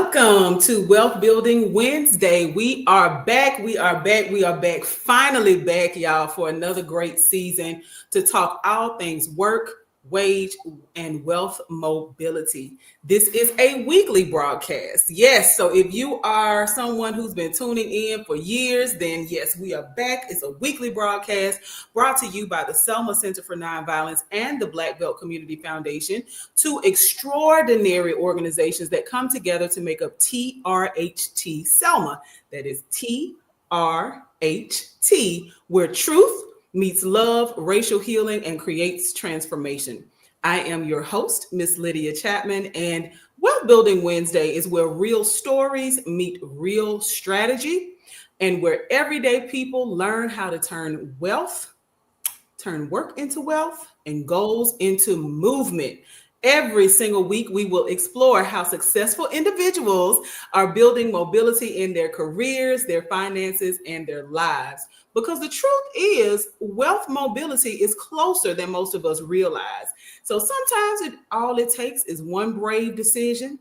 Welcome to Wealth Building Wednesday. We are back. We are back. We are back. Finally back, y'all, for another great season to talk all things work, wage, and wealth mobility. This is a weekly broadcast. Yes. So if you are someone who's been tuning in for years, then yes, we are back. It's a weekly broadcast brought to you by the Selma Center for Nonviolence and the Black Belt Community Foundation, two extraordinary organizations that come together to make up TRHT Selma. That is TRHT, where truth meets love, racial healing, and creates transformation. I am your host, Miss Lydia Chapman, and Wealth Building Wednesday is where real stories meet real strategy, and where everyday people learn how to turn work into wealth, and goals into movement. Every single week, we will explore how successful individuals are building mobility in their careers, their finances, and their lives. Because the truth is, wealth mobility is closer than most of us realize. So sometimes all it takes is one brave decision,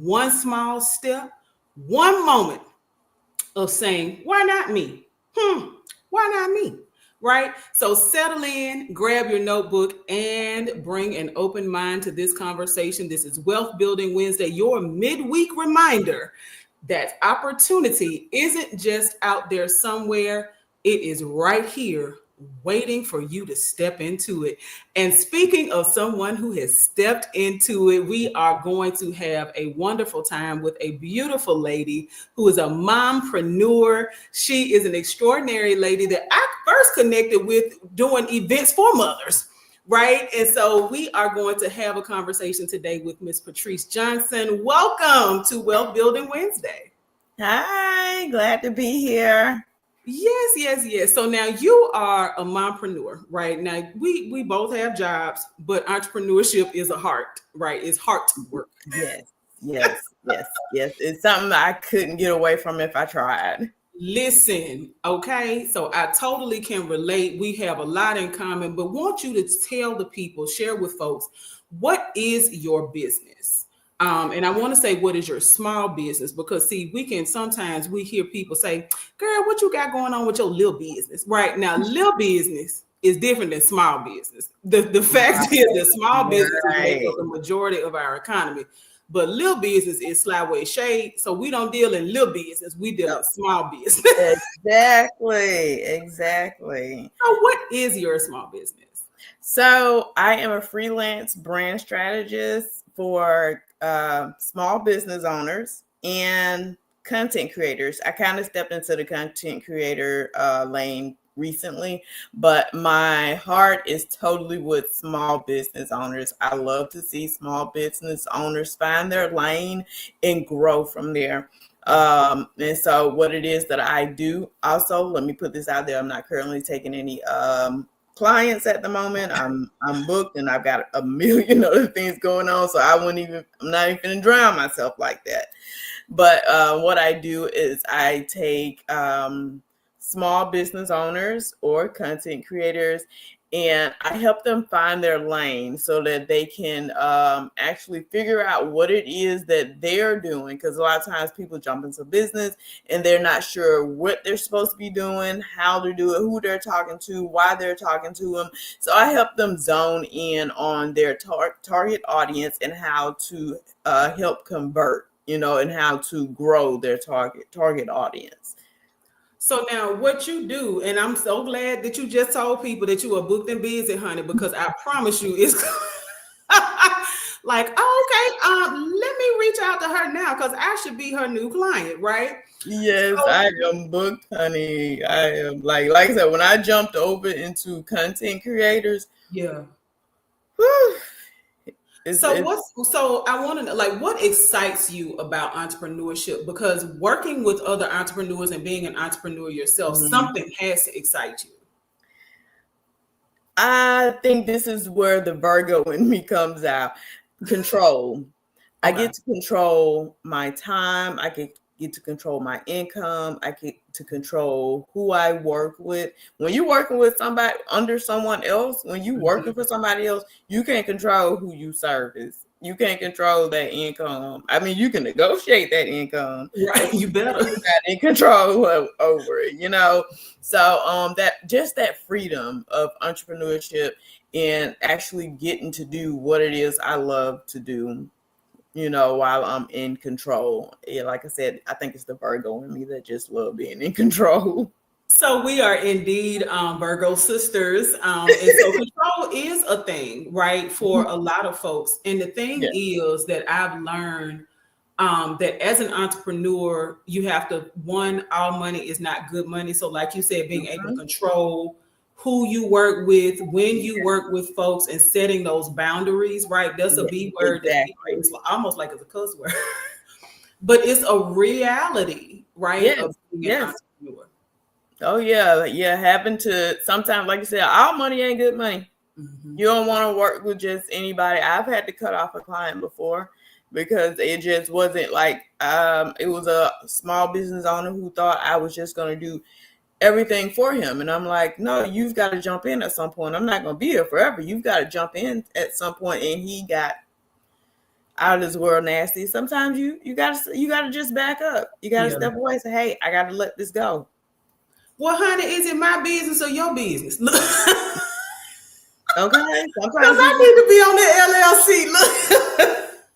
one small step, one moment of saying, why not me? Why not me? Right? So settle in, grab your notebook, and bring an open mind to this conversation. This is Wealth Building Wednesday, your midweek reminder that opportunity isn't just out there somewhere. It is right here waiting for you to step into it. And speaking of someone who has stepped into it, we are going to have a wonderful time with a beautiful lady who is a mompreneur. She is an extraordinary lady that I first connected with doing events for mothers. Right. And so we are going to have a conversation today with Miss Patriece Johnson. Welcome to Wealth Building Wednesday. Hi, glad to be here. Yes. So now you are a mompreneur, right? Now we both have jobs, but entrepreneurship is a heart, right? It's heart work. Yes. It's something I couldn't get away from if I tried. Listen, okay, so I totally can relate. We have a lot in common, but want you to tell the people, share with folks, what is your business? And I want to say, what is your small business? Because see, we hear people say, girl, what you got going on with your little business? Right now, little business is different than small business. The fact is that small business make up the majority of our economy. But little business is slyway shade. So we don't deal in little business. We deal in small business. Exactly. So what is your small business? So I am a freelance brand strategist for small business owners and content creators. I kind of stepped into the content creator lane recently, but my heart is totally with small business owners. I love to see small business owners find their lane and grow from there. And so what it is that I do, also, let me put this out there, I'm not currently taking any clients at the moment. I'm booked and I've got a million other things going on, so I'm not even gonna drown myself like that. But what I do is I take small business owners or content creators, and I help them find their lane so that they can actually figure out what it is that they're doing. Because a lot of times people jump into business and they're not sure what they're supposed to be doing, how to do it, who they're talking to, why they're talking to them. So I help them zone in on their target audience and how to help convert, and how to grow their target audience. So now what you do, and I'm so glad that you just told people that you are booked and busy, honey, because I promise you it's like, oh, okay, let me reach out to her now because I should be her new client, right? Yes, so, I am booked, honey. I am like I said, when I jumped over into content creators, yeah. Whew, So I want to know, like, what excites you about entrepreneurship? Because working with other entrepreneurs and being an entrepreneur yourself, something has to excite you. I think this is where the Virgo in me comes out. Control. Okay. I get to control my time. I get to control my income. I get to control who I work with. When you're working with somebody under someone else, when you're working for somebody else, you can't control who you service. You can't control that income. I mean, you can negotiate that income. Right. You better. You're not in control over it, you know. So that freedom of entrepreneurship and actually getting to do what it is I love to do, you know, while I'm in control. Yeah, like I said, I think it's the Virgo in me that just love being in control. So we are indeed Virgo sisters. And so control is a thing, right, for a lot of folks. And the thing is that I've learned that as an entrepreneur, you have to, one, all money is not good money. So like you said, being able to control who you work with, when you work with folks, and setting those boundaries, right? That's a B word that it's almost like it's a cuss word. But it's a reality, right? Of being an entrepreneur. Oh yeah, having to sometimes, like you said, all money ain't good money. You don't want to work with just anybody. I've had to cut off a client before because it just wasn't like it was a small business owner who thought I was just going to do everything for him, and I'm like, no, you've got to jump in at some point. I'm not going to be here forever. You've got to jump in at some point. And he got out of this world nasty. Sometimes you gotta just back up. You gotta step away and say, hey, I gotta let this go. Well, honey, is it my business or your business? Okay. Sometimes I need to be on the LLC.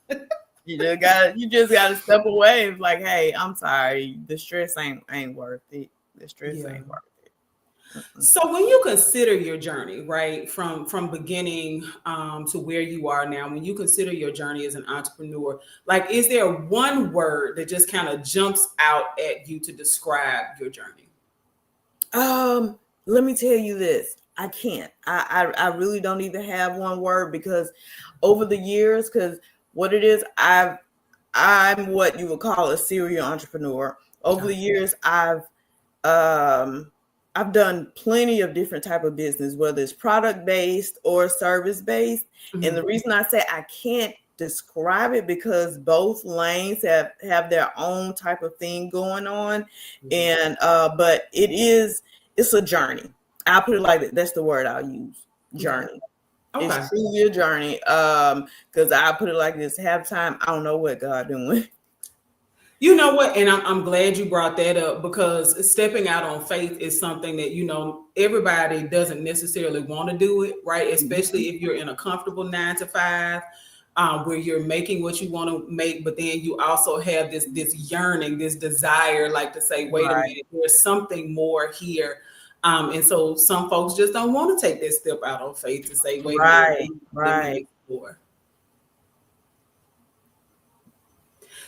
Look. You just gotta step away. It's like, hey, I'm sorry. The stress ain't worth it. The stress ain't worth it. So when you consider your journey, right, from beginning to where you are now, when you consider your journey as an entrepreneur, like, is there one word that just kind of jumps out at you to describe your journey? Let me tell you this. I can't. I really don't even have one word, because over the years, because what it is, I'm what you would call a serial entrepreneur. Over the years, I've done plenty of different type of business, whether it's product based or service based. And the reason I say I can't describe it, because both lanes have their own type of thing going on. And but it's a journey. I'll put it like that. That's the word I'll use. Journey. Okay. It's truly a journey. Because I put it like this: half time, I don't know what God doing. You know what? And I'm glad you brought that up, because stepping out on faith is something that, you know, everybody doesn't necessarily want to do it, right? Especially if you're in a comfortable 9-to-5, where you're making what you want to make, but then you also have this yearning, this desire, like to say, wait a minute, there's something more here. And so some folks just don't want to take that step out on faith to say, wait a minute, let me explore.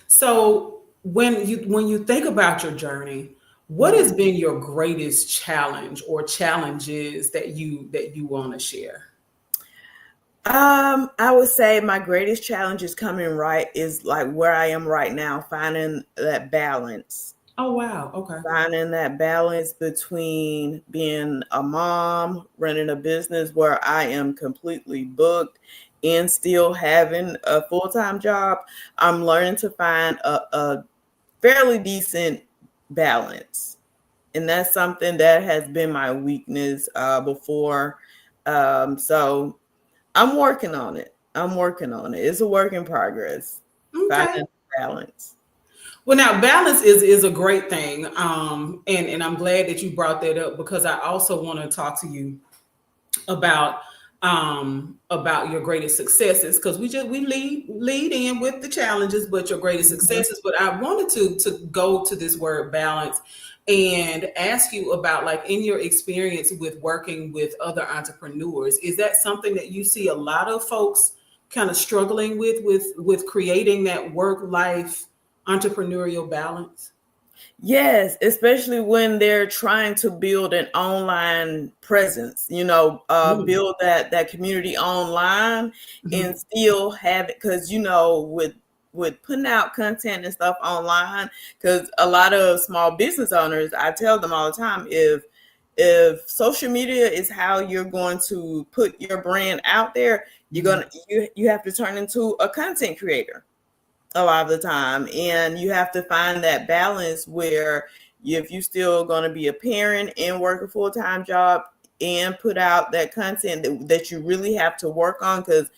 So when you think about your journey, what has been your greatest challenge or challenges that you want to share? I would say my greatest challenge is is like where I am right now, finding that balance. Oh, wow. Okay. Finding that balance between being a mom, running a business where I am completely booked, and still having a full-time job. I'm learning to find a fairly decent balance. And that's something that has been my weakness before. So I'm working on it. It's a work in progress. Okay. Finding balance. Well, now balance is a great thing. And I'm glad that you brought that up, because I also want to talk to you about your greatest successes, because we lead in with the challenges, but your greatest successes. But I wanted to go to this word balance and ask you about, like, in your experience with working with other entrepreneurs, is that something that you see a lot of folks kind of struggling with creating that work-life entrepreneurial balance? Yes, especially when they're trying to build an online presence, build that community online and still have it. Because, with putting out content and stuff online, because a lot of small business owners, I tell them all the time, if social media is how you're going to put your brand out there, you have to turn into a content creator a lot of the time. And you have to find that balance where if you still going to be a parent and work a full-time job and put out that content that you really have to work on, because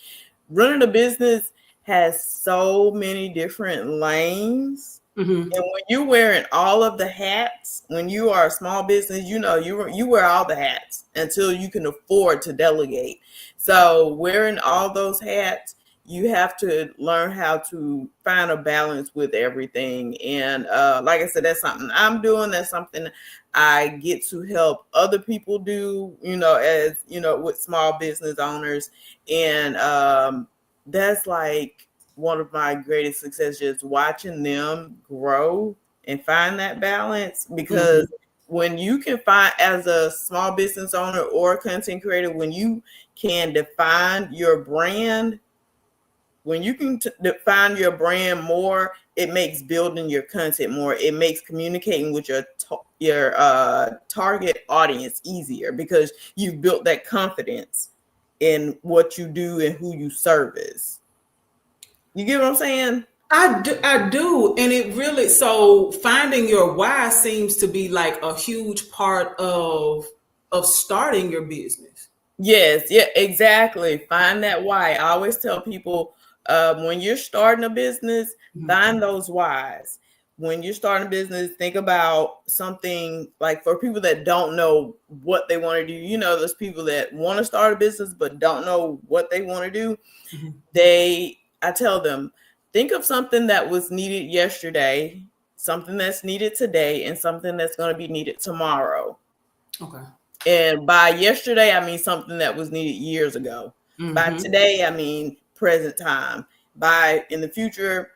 running a business has so many different lanes. Mm-hmm. And when you're wearing all of the hats, when you are a small business, you wear all the hats until you can afford to delegate. So wearing all those hats, you have to learn how to find a balance with everything. And like I said, that's something I'm doing. That's something I get to help other people do, as, with small business owners. And that's like one of my greatest successes, just watching them grow and find that balance. Because when you can find, as a small business owner or content creator, when you can define your brand, when you can define your brand more, it makes building your content more. It makes communicating with your target audience easier, because you've built that confidence in what you do and who you service. You get what I'm saying? I do. And it really, so finding your why seems to be like a huge part of starting your business. Yes, yeah, exactly. Find that why. I always tell people, when you're starting a business, find those whys. When you're starting a business, think about something, like, for people that don't know what they want to do. There's people that want to start a business but don't know what they want to do. I tell them, think of something that was needed yesterday, something that's needed today, and something that's going to be needed tomorrow. Okay. And by yesterday, I mean something that was needed years ago. By today, I mean present time. By in the future,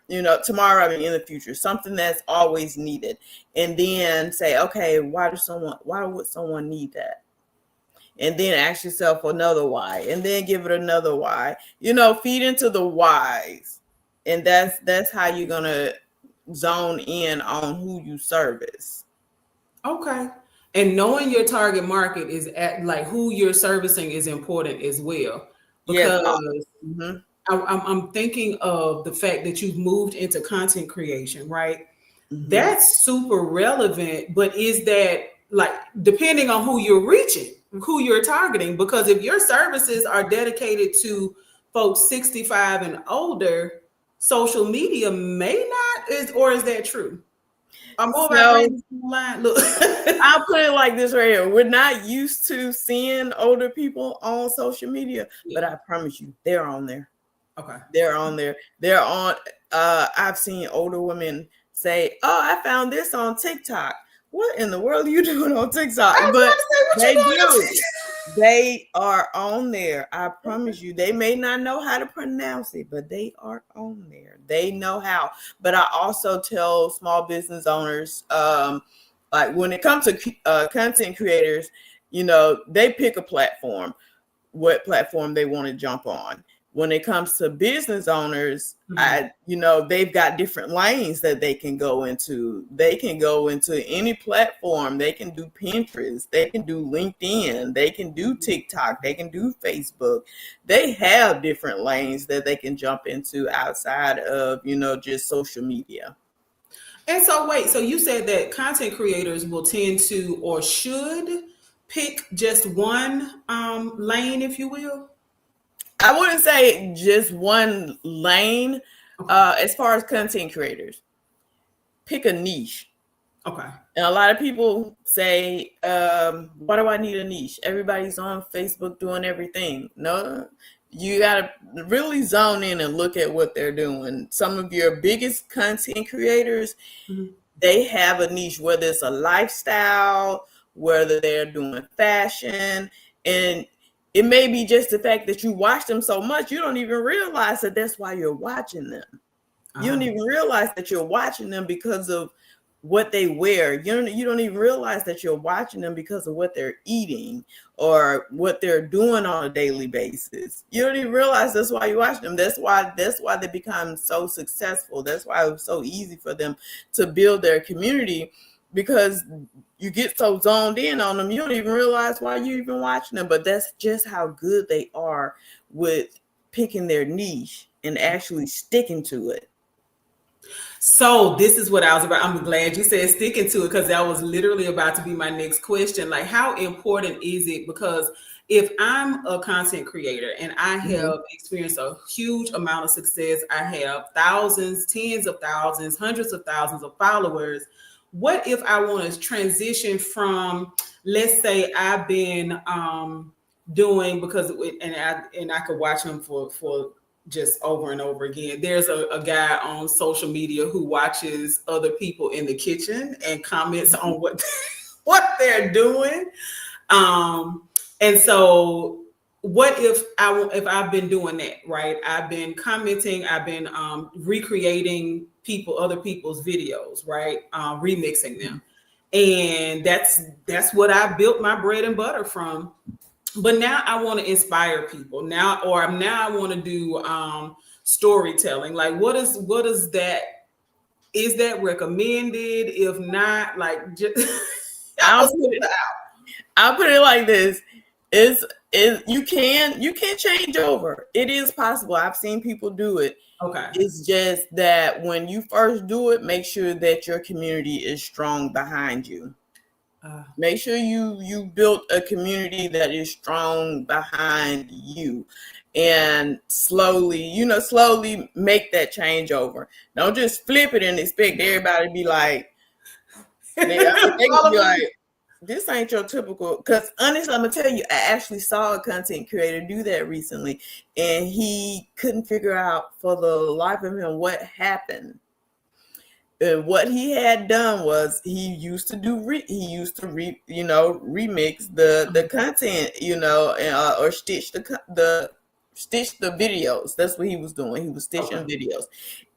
tomorrow, I mean in the future, something that's always needed. And then say, okay, why would someone need that? And then ask yourself another why, and then give it another why. Feed into the whys. And that's how you're gonna zone in on who you service. Okay. And knowing your target market is at, like, who you're servicing is important as well. Yes. Because I'm thinking of the fact that you've moved into content creation, right? That's super relevant. But is that, like, depending on who you're reaching, who you're targeting? Because if your services are dedicated to folks 65 and older, social media may not, or is that true? I'm more about reading line. Look, I'll put it like this right here. We're not used to seeing older people on social media, but I promise you, they're on there. Okay. They're on there. They're on. I've seen older women say, "Oh, I found this on TikTok." What in the world are you doing on TikTok? I was But about to say, what they you doing? do. They are on there. I promise you. They may not know how to pronounce it, but they are on there. They know how. But I also tell small business owners, like, when it comes to content creators, they pick a platform, what platform they want to jump on. When it comes to business owners, they've got different lanes that they can go into. They can go into any platform. They can do Pinterest. They can do LinkedIn. They can do TikTok. They can do Facebook. They have different lanes that they can jump into outside of, just social media. And so, wait, so you said that content creators will tend to, or should, pick just one lane, if you will? I wouldn't say just one lane. As far as content creators, pick a niche. Okay. And a lot of people say, why do I need a niche? Everybody's on Facebook doing everything. No, you got to really zone in and look at what they're doing. Some of your biggest content creators, they have a niche, whether it's a lifestyle, whether they're doing fashion. And it may be just the fact that you watch them so much, you don't even realize that that's why you're watching them. You don't even realize that you're watching them because of what they wear. You don't even realize that you're watching them because of what they're eating or what they're doing on a daily basis. You don't even realize that's why you watch them. That's why they become so successful. That's why it was so easy for them to build their community, because you get so zoned in on them, you don't even realize why you're even watching them. But that's just how good they are with picking their niche and actually sticking to it. So this is what I was about. I'm glad you said sticking to it, because that was literally about to be my next question. Like, how important is it? Because if I'm a content creator and I Mhm. have experienced a huge amount of success, I have thousands, tens of thousands, hundreds of thousands of followers. What if I want to transition from, let's say I've been doing, because and I could watch him for just over and over again. There's a guy on social media who watches other people in the kitchen and comments on what they're doing. And so what if I've been doing that, right? I've been commenting, I've been recreating other people's videos, right? Remixing them. And that's what I built my bread and butter from. But now I want to inspire people now, or now I want to do storytelling. Like what is that? Is that recommended? If not, like just help I'll us put with it. the I'll put it like this: is you can change over. It is possible. I've seen people do it. okay. It's just that when you first do it, make sure that your community is strong behind you. Make sure you build a community that is strong behind you, and slowly make that changeover. Don't just flip it and expect everybody to be like, they gonna be like, this ain't your typical. Because honestly, I'm gonna tell you, I actually saw a content creator do that recently, and he couldn't figure out for the life of him what happened. And what he had done was he used to remix the content, or stitch the videos. That's what he was doing. He was stitching Okay. videos,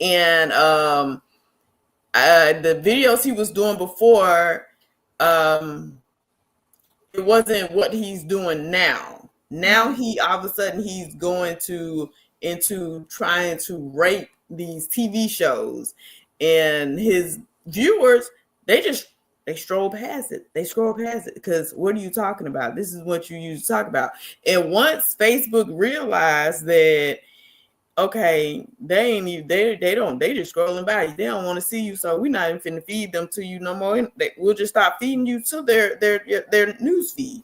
and the videos he was doing before, it wasn't what he's doing now. Now he all of a sudden he's going into trying to rate these TV shows, and his viewers, they stroll past it. They scroll past it because what are you talking about? This is what you used to talk about. And once Facebook realized that, okay, they ain't even they just scrolling by. They don't want to see you, so we're not even finna feed them to you no more. We'll just stop feeding you to their news feed.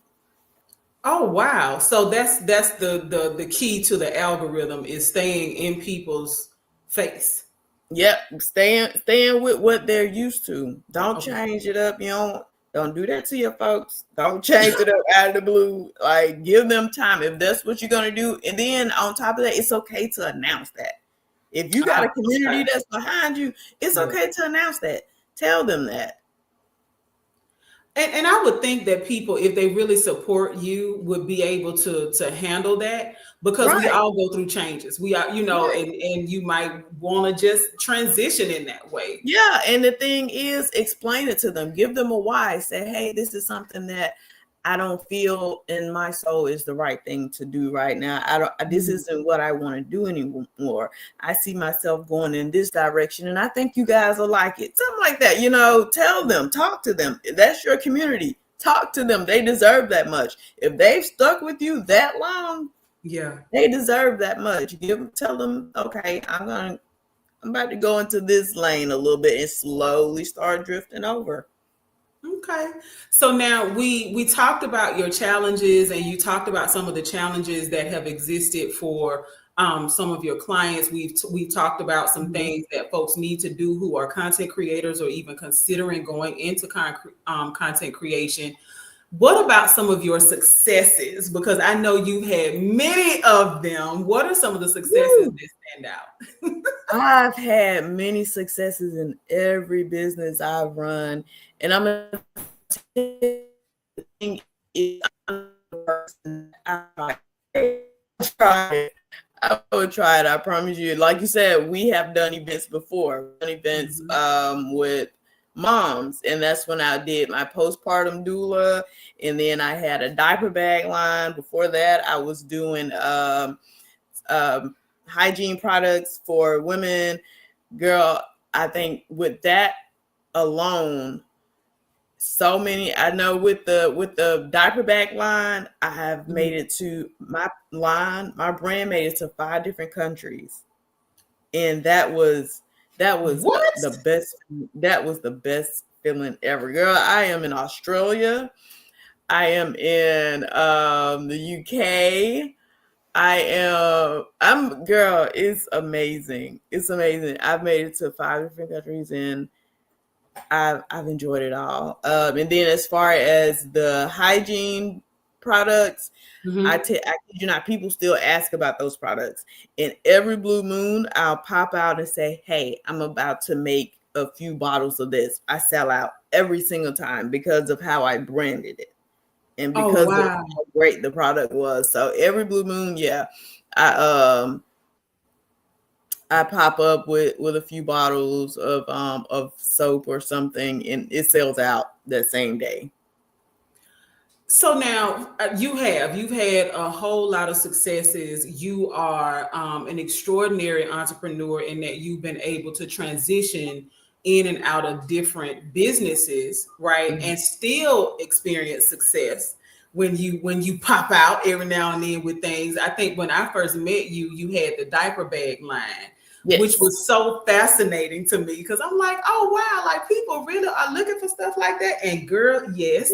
Oh wow. So that's the key to the algorithm is staying in people's face. Yep, staying with what they're used to. Don't Okay. change it up. Don't do that to your folks. Don't change it up out of the blue. Like, give them time if that's what you're gonna do. And then on top of that, it's okay to announce that. If you got a community Okay. that's behind you, it's Yeah. okay to announce that. Tell them that. And I would think that people, if they really support you, would be able to handle that, because we Right. all go through changes. We are, Right. and you might want to just transition in that way. Yeah, and the thing is, explain it to them. Give them a why. Say, hey, this is something that I don't feel in my soul is the right thing to do right now. I don't. This isn't what I want to do anymore. I see myself going in this direction, and I think you guys will like it. Something like that. Tell them, talk to them. That's your community. Talk to them. They deserve that much. If they've stuck with you that long, Yeah. they deserve that much. Tell them, okay, I'm about to go into this lane a little bit and slowly start drifting over. Okay. So now we talked about your challenges, and you talked about some of the challenges that have existed for some of your clients. We've talked about some Mhm. things that folks need to do who are content creators or even considering going into content creation. What about some of your successes? Because I know you've had many of them. What are some of the successes Woo! that stand out? I've had many successes in every business I've run, and I'm gonna tell you, I'm the person I try it. I would try it. I promise you. Like you said, we have done events before. Done events Mhm. with moms, and that's when I did my postpartum doula, and then I had a diaper bag line. Before that, I was doing um, hygiene products for women. Girl, I think with that alone, so many. I know with the diaper bag line, I have made it to my brand made it to 5 different countries, and that was What? the best. That was the best feeling ever, girl. I am in Australia. I am in the UK. Girl, it's amazing. It's amazing. I've made it to 5 different countries and I've enjoyed it all. And then as far as the hygiene products, I kid you not, people still ask about those products. And every blue moon, I'll pop out and say, hey, I'm about to make a few bottles of this. I sell out every single time because of how I branded it and because of how great the product was. So every blue moon, yeah, I pop up with a few bottles of soap or something, and it sells out that same day. So now you've had a whole lot of successes. You are an extraordinary entrepreneur in that you've been able to transition in and out of different businesses, right? And still experience success when you pop out every now and then with things. I think when I first met you, you had the diaper bag line. Yes. Which was so fascinating to me because I'm like, oh wow, like people really are looking for stuff like that. And girl, yes.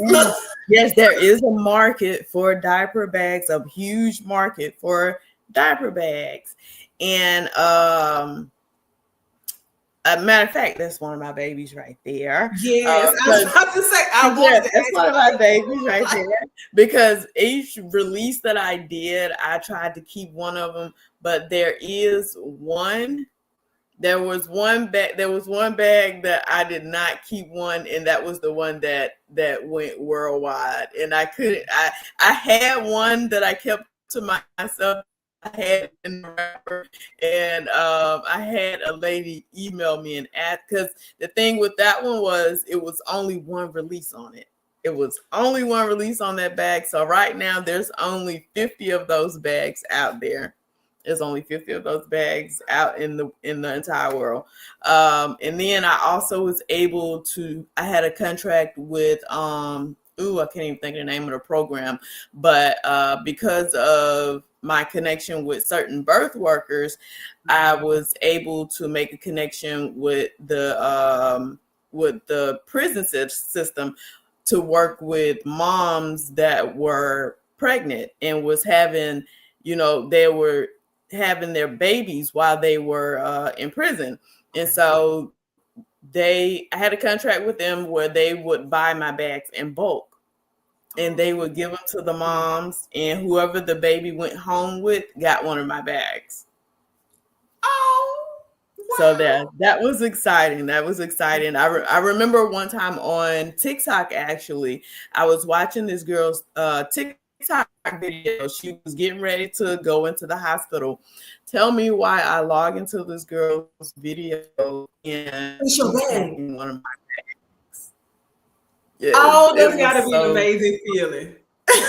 Yes, there is a market for diaper bags, a huge market for diaper bags. And a matter of fact, that's one of my babies right there. Yes, I was about to say, that's one of my babies right there. Because each release that I did, I tried to keep one of them, but there was one bag that I did not keep one, and that was the one that went worldwide. And I had one that I kept to myself. I had in the wrapper, and I had a lady email me and ask, because the thing with that one was it was only one release on it. It was only one release on that bag. So right now there's only 50 of those bags out there. There's only 50 of those bags out in the entire world. And then I also was able to, I had a contract with I can't even think of the name of the program, but because of my connection with certain birth workers, I was able to make a connection with the prison system to work with moms that were pregnant and was having, they were having their babies while they were in prison. And so I had a contract with them where they would buy my bags in bulk. And they would give them to the moms, and whoever the baby went home with got one of my bags. Oh, wow. So that was exciting. That was exciting. I remember one time on TikTok, actually, I was watching this girl's TikTok video. She was getting ready to go into the hospital. Tell me why I log into this girl's video and she's taking one of my bags. Yes, oh, that's gotta be an amazing feeling.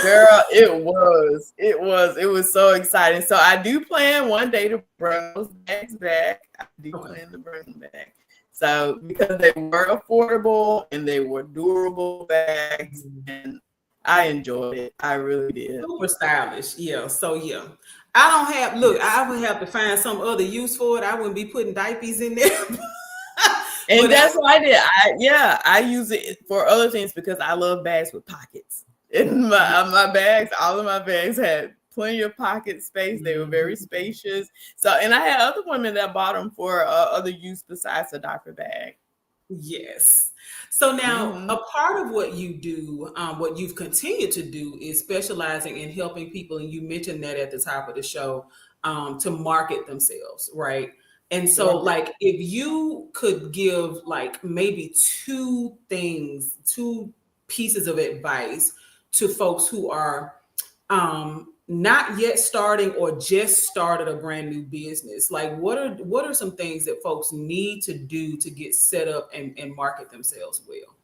Girl, it was so exciting. So I do plan one day to bring those bags back. I do plan to bring them back. So because they were affordable and they were durable bags, and I enjoyed it. I really did. Super stylish. Yeah. So yeah. I would have to find some other use for it. I wouldn't be putting diapers in there. And that's what I did. I use it for other things because I love bags with pockets. In my bags, all of my bags had plenty of pocket space. They were very spacious. So, and I had other women that bought them for other use besides a diaper bag. Yes. So now a part of what you do, what you've continued to do is specializing in helping people. And you mentioned that at the top of the show, to market themselves, right? And so like, if you could give like maybe two pieces of advice to folks who are not yet starting or just started a brand new business, like what are some things that folks need to do to get set up and market themselves well?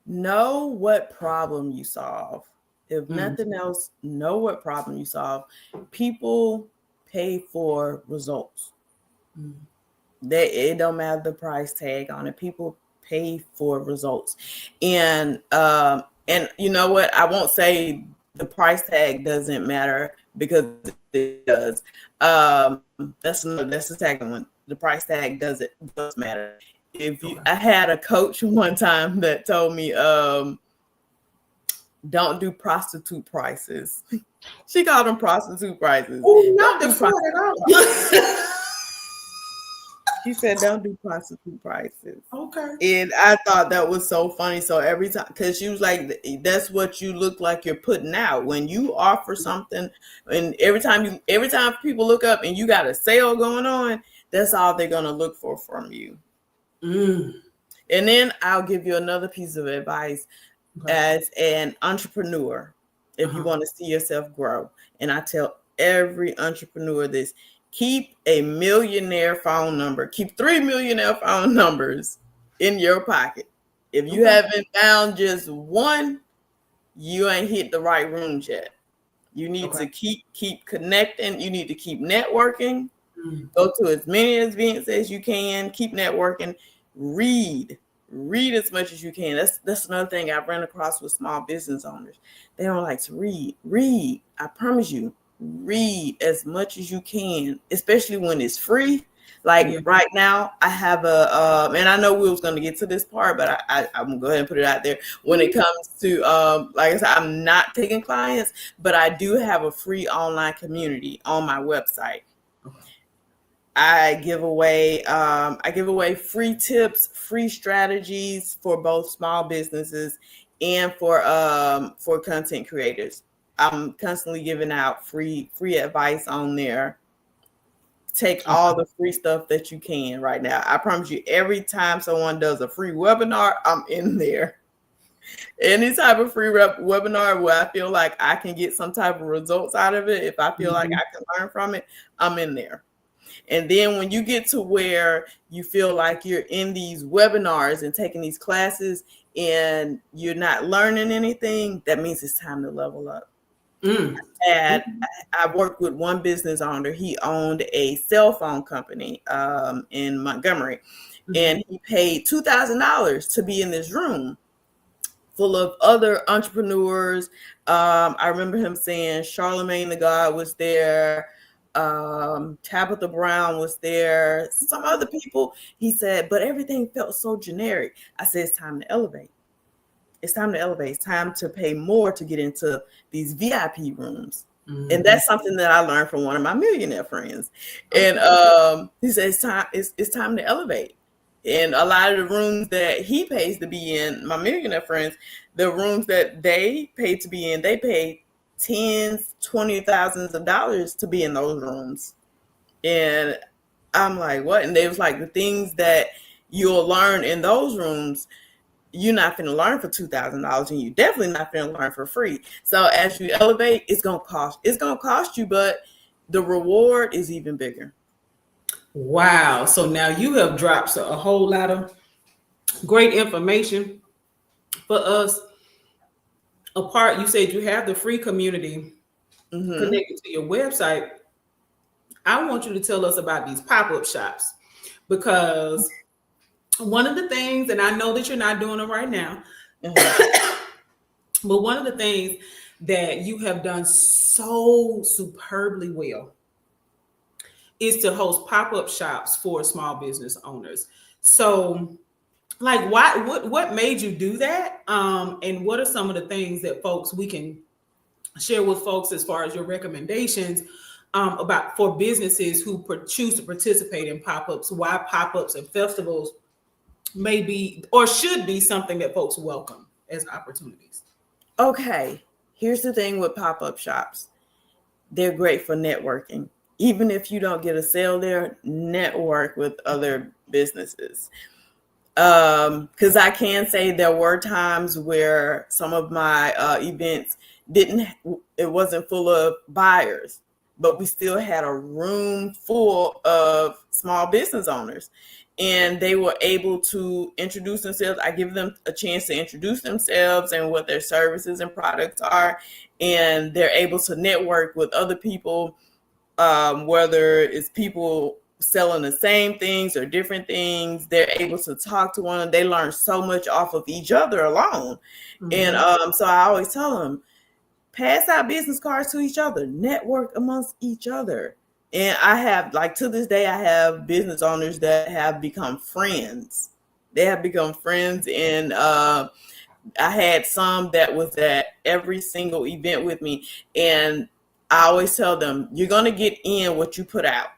Know what problem you solve. If nothing else, know what problem you solve. People pay for results. It don't matter the price tag on it. People pay for results. And you know what? I won't say the price tag doesn't matter, because it does. That's the second one. The price tag does matter. I had a coach one time that told me, don't do prostitute prices. She called them prostitute prices. Oh, not the fraud at all. She said, don't do prostitute prices. Okay. And I thought that was so funny. So every time, because she was like, that's what you look like you're putting out. When you offer something, and every time people look up and you got a sale going on, that's all they're going to look for from you. Mm. And then I'll give you another piece of advice as an entrepreneur, if you want to see yourself grow. And I tell every entrepreneur this: keep a millionaire phone number. Keep 3 millionaire phone numbers in your pocket. If you haven't found just one, you ain't hit the right rooms yet. You need to keep connecting. You need to keep networking. Go to as many events as you can. Keep networking. Read as much as you can. That's another thing I've run across with small business owners. They don't like to read. I promise you, read as much as you can, especially when it's free. Like right now, I have and I know we was going to get to this part, but I'm going to go ahead and put it out there. When it comes to, like I said, I'm not taking clients, but I do have a free online community on my website. I give away free tips, free strategies for both small businesses and for content creators. I'm constantly giving out free advice on there. Take all the free stuff that you can right now. I promise you, every time someone does a free webinar, I'm in there. Any type of free webinar where I feel like I can get some type of results out of it, if I feel like I can learn from it, I'm in there. And then when you get to where you feel like you're in these webinars and taking these classes and you're not learning anything, that means it's time to level up. I worked with one business owner. He owned a cell phone company in Montgomery, and he paid $2,000 to be in this room full of other entrepreneurs. I remember him saying Charlemagne the God was there. Tabitha Brown was there, some other people. He said, but everything felt so generic. I said, it's time to elevate. It's time to elevate. It's time to pay more to get into these VIP rooms. And that's something that I learned from one of my millionaire friends. And he said, it's time to elevate. And a lot of the rooms that he pays to be in, my millionaire friends, the rooms that they pay to be in, they pay tens, $20,000s of dollars to be in those rooms. And I'm like, what? And they was like, the things that you'll learn in those rooms, you're not going to learn for $2,000, and you're definitely not going to learn for free. So as you elevate, it's going to cost you, but the reward is even bigger. Wow. So now you have dropped a whole lot of great information for us. Apart, you said you have the free community connected to your website. I want you to tell us about these pop-up shops, because one of the things, and I know that you're not doing it right now, but one of the things that you have done so superbly well is to host pop-up shops for small business owners. So, like, what made you do that? And what are some of the things that we can share with folks as far as your recommendations about for businesses who choose to participate in pop-ups? Why pop-ups and festivals may be or should be something that folks welcome as opportunities? Okay, here's the thing with pop-up shops. They're great for networking. Even if you don't get a sale there, network with other businesses. Because I can say there were times where some of my events it wasn't full of buyers, but we still had a room full of small business owners, and they were able to introduce themselves. I give them a chance to introduce themselves and what their services and products are, and they're able to network with other people, whether it's people selling the same things or different things. They're able to talk to one another. They learn so much off of each other alone. And so I always tell them, pass out business cards to each other, network amongst each other. And I have, like, to this day, I have business owners that have become friends. They have become friends, and I had some that was at every single event with me, and I always tell them, you're going to get in what you put out.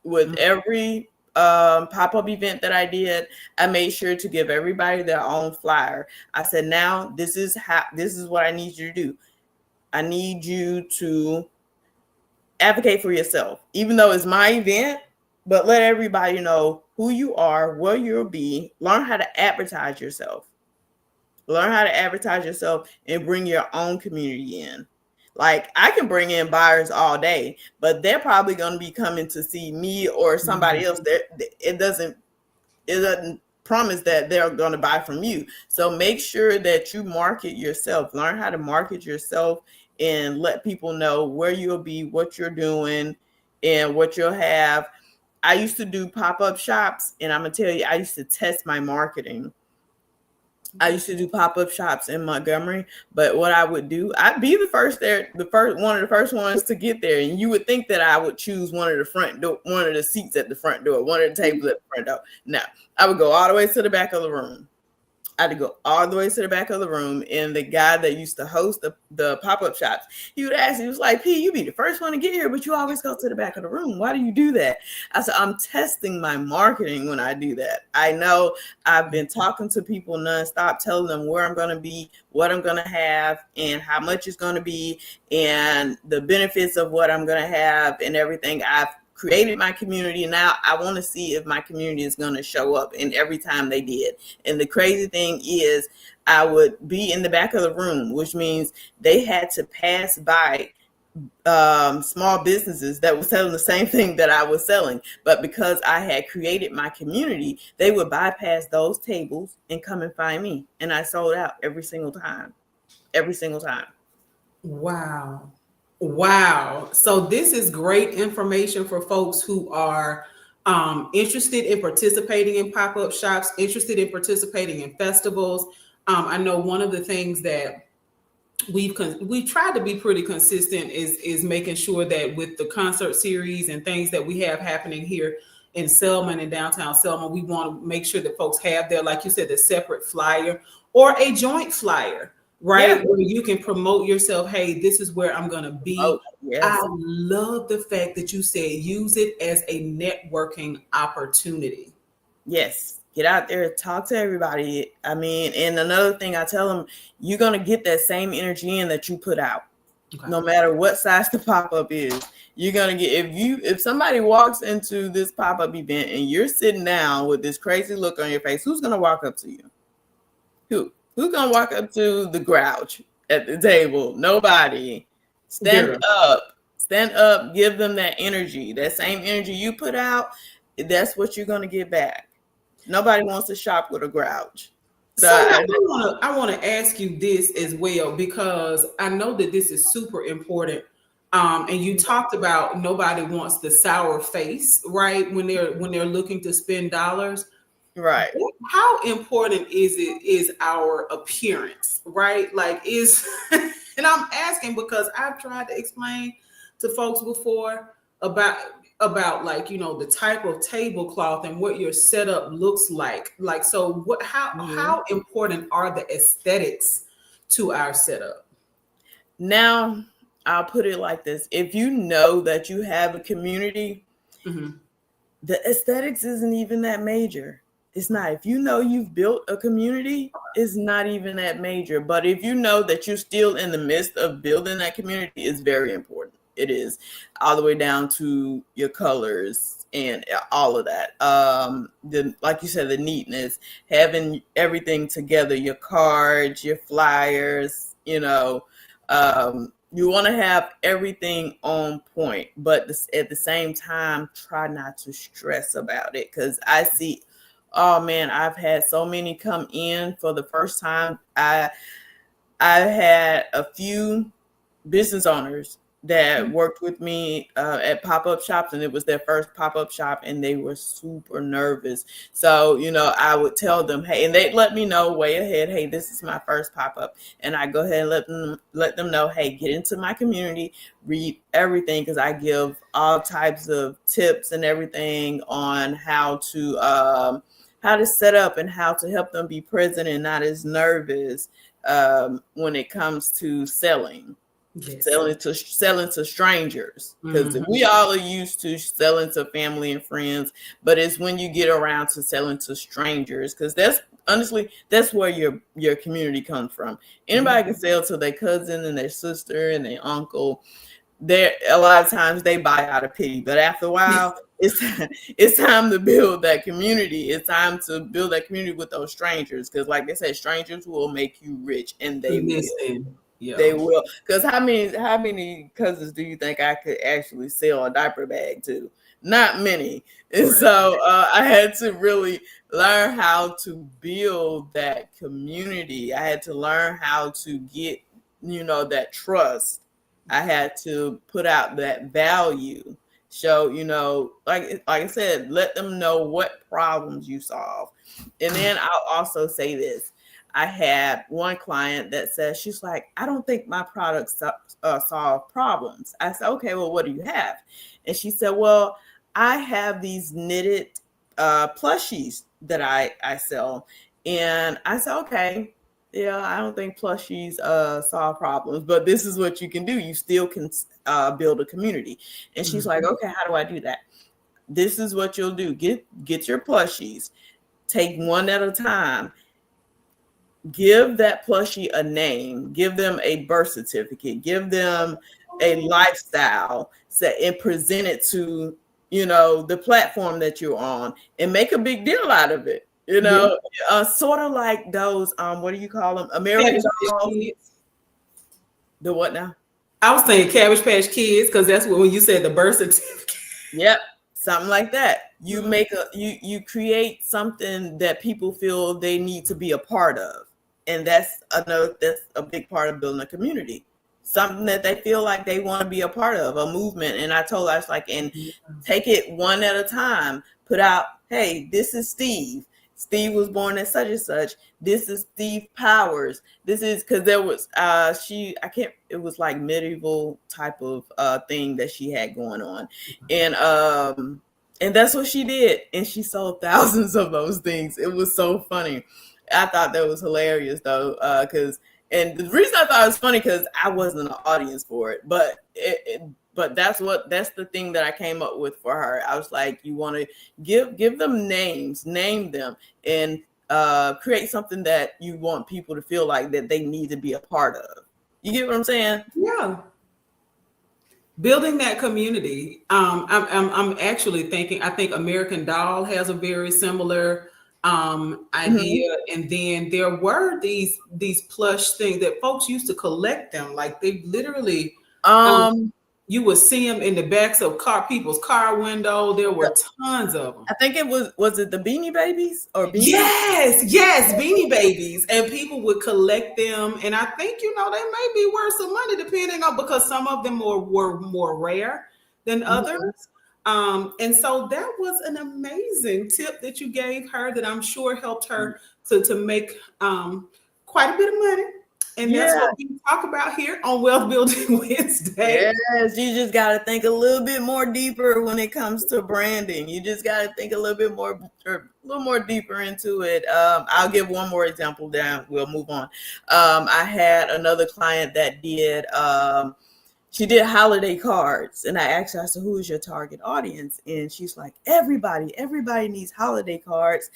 With every pop-up event that I did, I made sure to give everybody their own flyer. I said, now this is what I need you to do. I need you to advocate for yourself, even though it's my event, but let everybody know who you are, where you'll be. Learn how to advertise yourself. Learn how to advertise yourself and bring your own community in. Like, I can bring in buyers all day, but they're probably going to be coming to see me or somebody else. It doesn't promise that they're going to buy from you. So make sure that you market yourself. Learn how to market yourself and let people know where you'll be, what you're doing, and what you'll have. I used to do pop-up shops, and I'm going to tell you, I used to test my marketing. I used to do pop-up shops in Montgomery, but what I would do, I'd be one of the first ones to get there. And you would think that I would choose one of the seats at the front door, one of the tables at the front door. No, I would go all the way to the back of the room. I had to go all the way to the back of the room, and the guy that used to host the pop-up shops, he would ask, he was like, P, you be the first one to get here, but you always go to the back of the room. Why do you do that? I said, I'm testing my marketing when I do that. I know I've been talking to people nonstop, telling them where I'm going to be, what I'm going to have, and how much it's going to be, and the benefits of what I'm going to have and everything. I've created my community. Now I want to see if my community is going to show up. And every time they did. And the crazy thing is, I would be in the back of the room, which means they had to pass by small businesses that were selling the same thing that I was selling. But because I had created my community, they would bypass those tables and come and find me. And I sold out every single time. Wow. So this is great information for folks who are interested in participating in pop-up shops, interested in participating in festivals. I know one of the things that we've tried to be pretty consistent is making sure that with the concert series and things that we have happening here in Selma and in downtown Selma, we want to make sure that folks have their, like you said, the separate flyer or a joint flyer. Right, yeah. Where you can promote yourself. Hey, this is where I'm going to be. Oh, yes. I love the fact that you said use it as a networking opportunity. Yes, get out there, talk to everybody. I mean, and another thing I tell them, you're going to get that same energy in that you put out. Okay. No matter what size the pop-up is, you're going to get, if somebody walks into this pop-up event and you're sitting down with this crazy look on your face, who's going to walk up to you? Who's going to walk up to the grouch at the table? Nobody. Stand up, give them that energy. That same energy you put out, that's what you're going to get back. Nobody wants to shop with a grouch. So I want to ask you this as well, because I know that this is super important. And you talked about nobody wants the sour face, right? When they're looking to spend dollars. Right. How important is our appearance, right? Like and I'm asking because I've tried to explain to folks before about like, you know, the type of tablecloth and what your setup looks like. Like, so how important are the aesthetics to our setup? Now, I'll put it like this. If you know that you have a community, the aesthetics isn't even that major. It's not. If you know you've built a community, it's not even that major. But if you know that you're still in the midst of building that community, it's very important. It is, all the way down to your colors and all of that. Like you said, the neatness, having everything together, your cards, your flyers, you know, you want to have everything on point, but at the same time, try not to stress about it. Because I see, oh man, I've had so many come in for the first time. I had a few business owners that worked with me at pop-up shops, and it was their first pop-up shop, and they were super nervous. So, you know, I would tell them, hey, and they'd let me know way ahead, hey, this is my first pop-up. And I go ahead and let them know, hey, get into my community, read everything, because I give all types of tips and everything on how set up and how to help them be present and not as nervous when it comes to selling. Yes. Selling to strangers, because we all are used to selling to family and friends, but it's when you get around to selling to strangers, because that's honestly that's where your community comes from. Anybody can sell to their cousin and their sister and their uncle. There a lot of times they buy out of pity, but after a while it's time to build that community. It's time to build that community with those strangers, because like they said, strangers will make you rich, and they will. Yeah. They will. Because how many cousins do you think I could actually sell a diaper bag to? Not many. And so I had to really learn how to build that community. I had to learn how to get, that trust. I had to put out that value. So, like I said, let them know what problems you solve. And then I'll also say this. I had one client that says, she's like, I don't think my products solve problems. I said, okay, well, what do you have? And she said, well, I have these knitted plushies that I sell. And I said, okay, yeah, I don't think plushies solve problems, but this is what you can do. You still can build a community. And she's like, okay, how do I do that? This is what you'll do. Get your plushies, take one at a time. Give that plushie a name, give them a birth certificate, give them a lifestyle set, and present it to, the platform that you're on, and make a big deal out of it. Sort of like those, what do you call them? American Dolls. The what now? I was saying Cabbage Patch Kids, because that's when you said the birth certificate. Yep. Something like that. You make you create something that people feel they need to be a part of. And that's a big part of building a community. Something that they feel like they want to be a part of, a movement. And I told her, I was like, and take it one at a time. Put out, hey, this is Steve. Steve was born at such and such. This is Steve Powers. This is, because there was it was like medieval type of thing that she had going on. And that's what she did. And she sold thousands of those things. It was so funny. I thought that was hilarious though, and the reason I thought it was funny, because I wasn't an audience for it, but that's the thing that I came up with for her. I was like, you want to give them names, name them, and create something that you want people to feel like that they need to be a part of. You get what I'm saying? Yeah. Building that community. I'm actually thinking, I think American Doll has a very similar idea. And then there were these plush things that folks used to collect them. Like they literally, you would see them in the backs of people's car window. There were tons of them. I think it was it the Beanie Babies or Beanie? Yes, Beanie Babies, and people would collect them. And I think they may be worth some money depending on, because some of them were more rare than others. And so that was an amazing tip that you gave her that I'm sure helped her to make quite a bit of money. And that's what we talk about here on Wealth Building Wednesday. Yes, you just got to think a little bit more deeper when it comes to branding. You just got to think a little bit more, a little more deeper into it. I'll give one more example, then we'll move on. I had another client that did, she did holiday cards, and I asked her, I said, who is your target audience? And she's like, everybody needs holiday cards.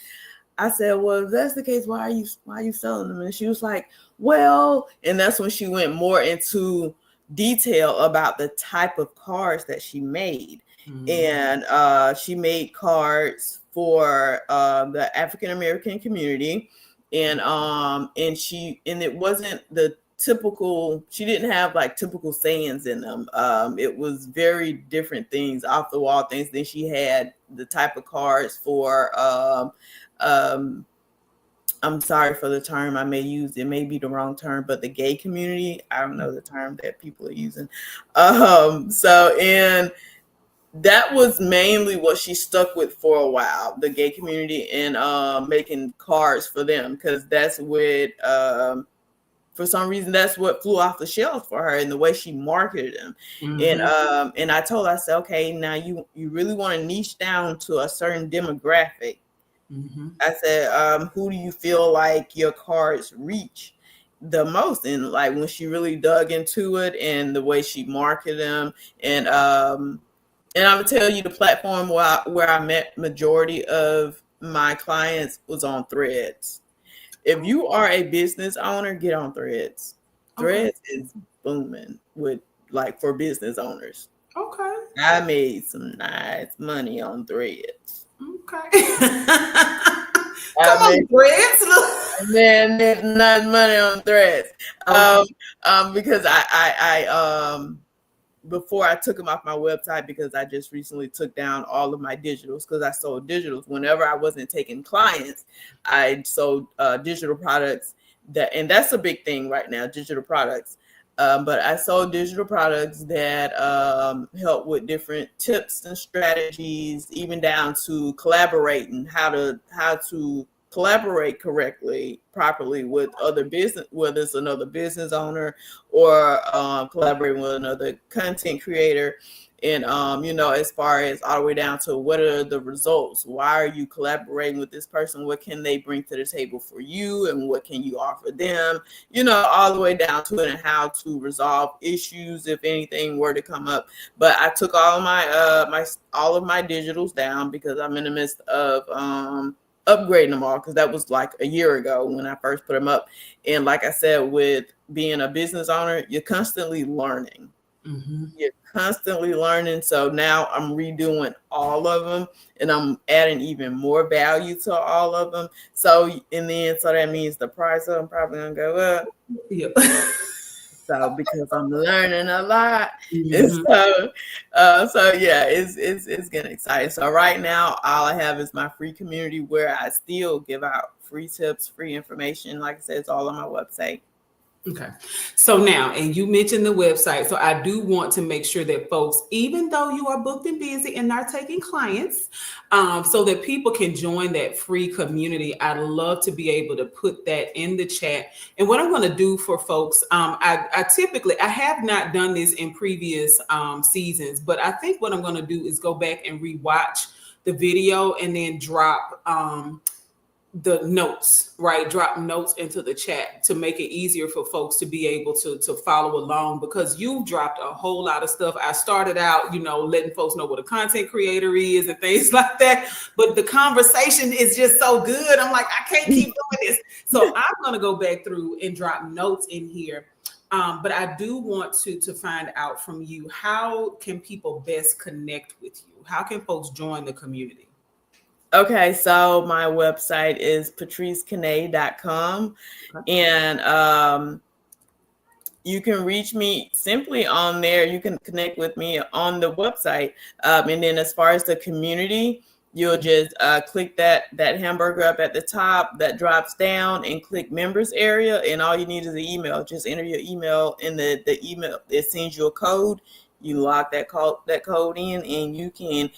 I said, well, if that's the case, why are you selling them? And she was like, well, and that's when she went more into detail about the type of cards that she made. And she made cards for the African American community, and it wasn't the typical, she didn't have like typical sayings in them. It was very different things, off the wall things. Then she had the type of cards for I'm sorry for the term I may use, it may be the wrong term, but the gay community, I don't know the term that people are using. And that was mainly what she stuck with for a while, the gay community, and making cards for them, because that's what for some reason that's what flew off the shelf for her, and the way she marketed them. And I told her, I said, okay, now you really want to niche down to a certain demographic. Mm-hmm. I said, who do you feel like your cards reach the most? And like when she really dug into it and the way she marketed them, and I'm gonna tell you the platform where I met majority of my clients was on Threads. If you are a business owner, get on Threads. Okay. Threads is booming with like for business owners. Okay. I made some nice money on Threads. Okay. I Come made on, Brits. Man, there's not money on Threads. Okay. Because I before I took them off my website because I just recently took down all of my digitals because I sold digitals. Whenever I wasn't taking clients, I sold digital products and that's a big thing right now, digital products. But I sold digital products that help with different tips and strategies, even down to collaborating, how to collaborate correctly, properly with other business, whether it's another business owner or collaborating with another content creator. And, as far as all the way down to what are the results? Why are you collaborating with this person? What can they bring to the table for you? And what can you offer them? All the way down to it and how to resolve issues if anything were to come up. But I took all of my digitals down because I'm in the midst of upgrading them all because that was like a year ago when I first put them up. And like I said, with being a business owner, you're constantly learning. Mm-hmm. You're constantly learning. So now I'm redoing all of them and I'm adding even more value to all of them. So that means the price of them probably gonna go up. Yep. So because I'm learning a lot, Mm-hmm. so yeah, it's getting exciting. So right now, all I have is my free community where I still give out free tips, free information. Like I said, it's all on my website. Okay. So now, and you mentioned the website. So I do want to make sure that folks, even though you are booked and busy and not taking clients, so that people can join that free community, I'd love to be able to put that in the chat. And what I'm going to do for folks, I have not done this in previous seasons, but I think what I'm going to do is go back and rewatch the video and then drop the notes, right? Drop notes into the chat to make it easier for folks to be able to follow along, because you dropped a whole lot of stuff. I started out, letting folks know what a content creator is and things like that. But the conversation is just so good. I'm like, I can't keep doing this. So I'm going to go back through and drop notes in here. But I do want to find out from you, how can people best connect with you? How can folks join the community? Okay, so my website is patricecanay.com. Okay. And you can reach me simply on there. You can connect with me on the website. And then as far as the community, you'll just click that hamburger up at the top that drops down and click members area. And all you need is an email. Just enter your email in the email. It sends you a code. You lock that code in and you can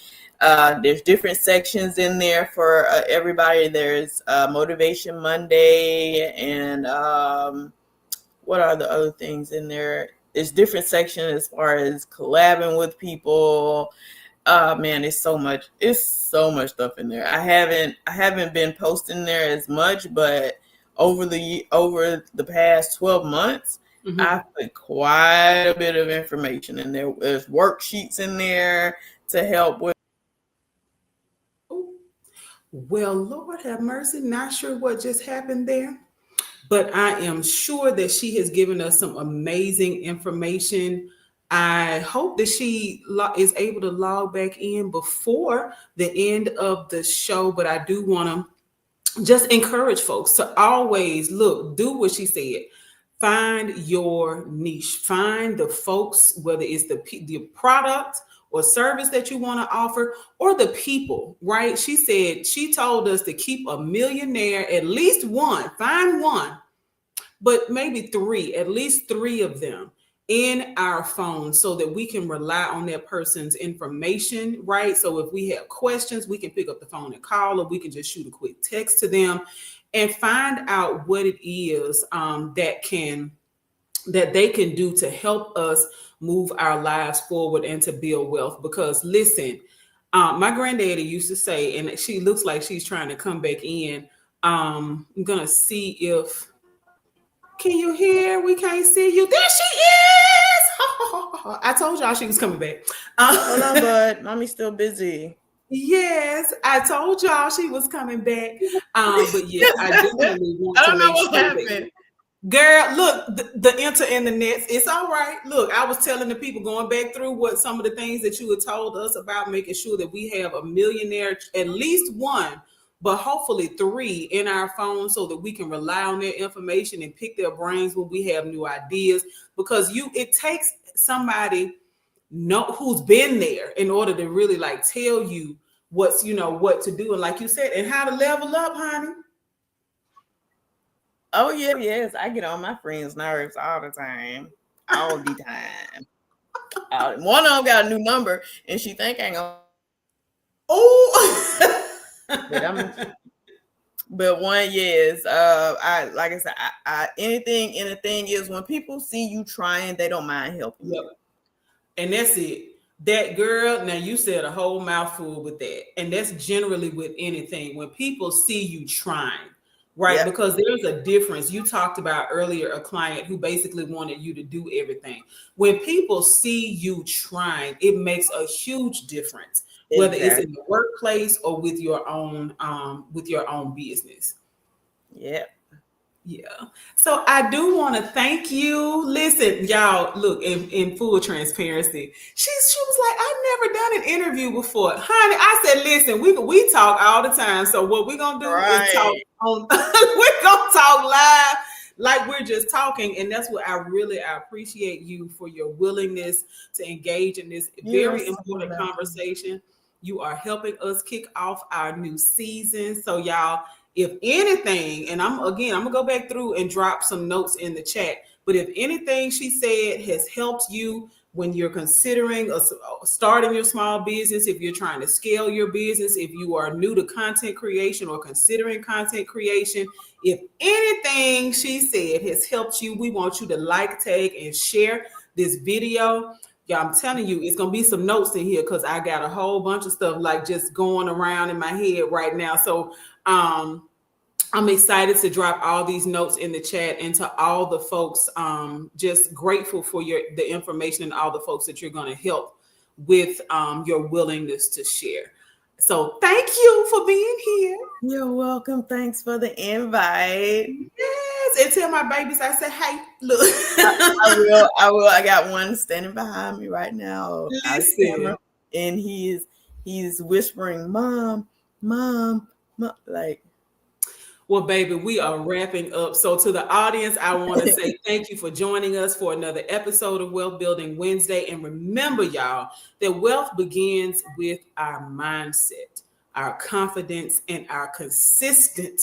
there's different sections in there for everybody. There's Motivation Monday and what are the other things in there? There's different sections as far as collabing with people. Man, it's so much stuff in there. I haven't been posting there as much, but over the past 12 months, mm-hmm. I put quite a bit of information in there. There's worksheets in there to help with. Well, Lord have mercy. Not sure what just happened there, but I am sure that she has given us some amazing information. I hope that she is able to log back in before the end of the show, but I do want to just encourage folks to always do what she said. Find your niche. Find the folks, whether it's the product or service that you want to offer, or the people, right? She told us to keep a millionaire, at least one, find one, but maybe three, at least three of them in our phone so that we can rely on that person's information, right? So if we have questions, we can pick up the phone and call, or we can just shoot a quick text to them and find out what it is that they can do to help us move our lives forward and to build wealth. Because listen, My granddaddy used to say, and she looks like she's trying to come back in. I'm gonna see if can you hear? We can't see you. There she is. I told y'all she was coming back. Hold on, bud. Mommy's still busy. Yes, I told y'all she was coming back. But yeah, I definitely want I to don't know make what sure happened. girl, look, the enter in the nets. It's all right. Look, I was telling the people going back through what some of the things that you had told us about making sure that we have a millionaire, at least one, but hopefully three in our phone so that we can rely on their information and pick their brains when we have new ideas. Because it takes somebody who's been there in order to really like tell you what to do, and like you said, and how to level up, honey. Oh yeah, yes. I get on my friends' nerves all the time. All the time. One of them got a new number and she think I ain't gonna. Oh. But one, yes. I like I said, anything and the thing is when people see you trying, they don't mind helping you. And that's it. That girl, now you said a whole mouthful with that. And that's generally with anything. When people see you trying, right? Yep. Because there's a difference. You talked about earlier a client who basically wanted you to do everything. When people see you trying, it makes a huge difference, whether it's in the workplace or with your own business. Yeah. Yeah. So I do want to thank you. Listen, y'all, look, in full transparency, she was like, I've never done an interview before. Honey, I said, listen, we talk all the time. So what we're gonna do is talk on we're gonna talk live like we're just talking. And that's what I appreciate you for your willingness to engage in this very important conversation. You are helping us kick off our new season. So y'all, if anything, and I'm gonna go back through and drop some notes in the chat, but if anything she said has helped you when you're considering starting your small business, if you're trying to scale your business, if you are new to content creation or considering content creation, if anything she said has helped you, we want you to like, tag, and share this video. Yeah, I'm telling you, it's gonna be some notes in here because I got a whole bunch of stuff like just going around in my head right now. So I'm excited to drop all these notes in the chat, and to all the folks, just grateful for the information and all the folks that you're going to help with your willingness to share. So thank you for being here. You're welcome. Thanks for the invite. Yes, and tell my babies I said, hey, look. I will. I got one standing behind me right now. Listen. And he's whispering, Mom, like. Well, baby, we are wrapping up. So to the audience, I want to say thank you for joining us for another episode of Wealth Building Wednesday. And remember, y'all, that wealth begins with our mindset, our confidence, and our consistent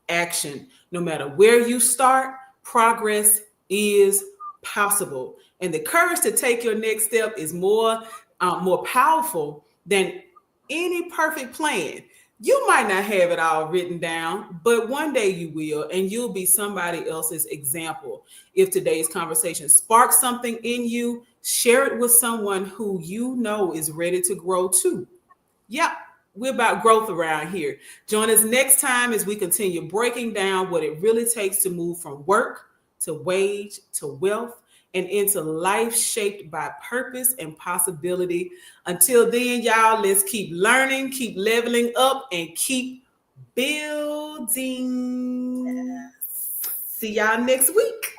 action. No matter where you start, progress is possible. And the courage to take your next step is more powerful than any perfect plan. You might not have it all written down, but one day you will, and you'll be somebody else's example. If today's conversation sparks something in you, share it with someone who you know is ready to grow too. Yep, we're about growth around here. Join us next time as we continue breaking down what it really takes to move from work to wage to wealth and into life shaped by purpose and possibility. Until then, y'all, let's keep learning, keep leveling up, and keep building. See y'all next week.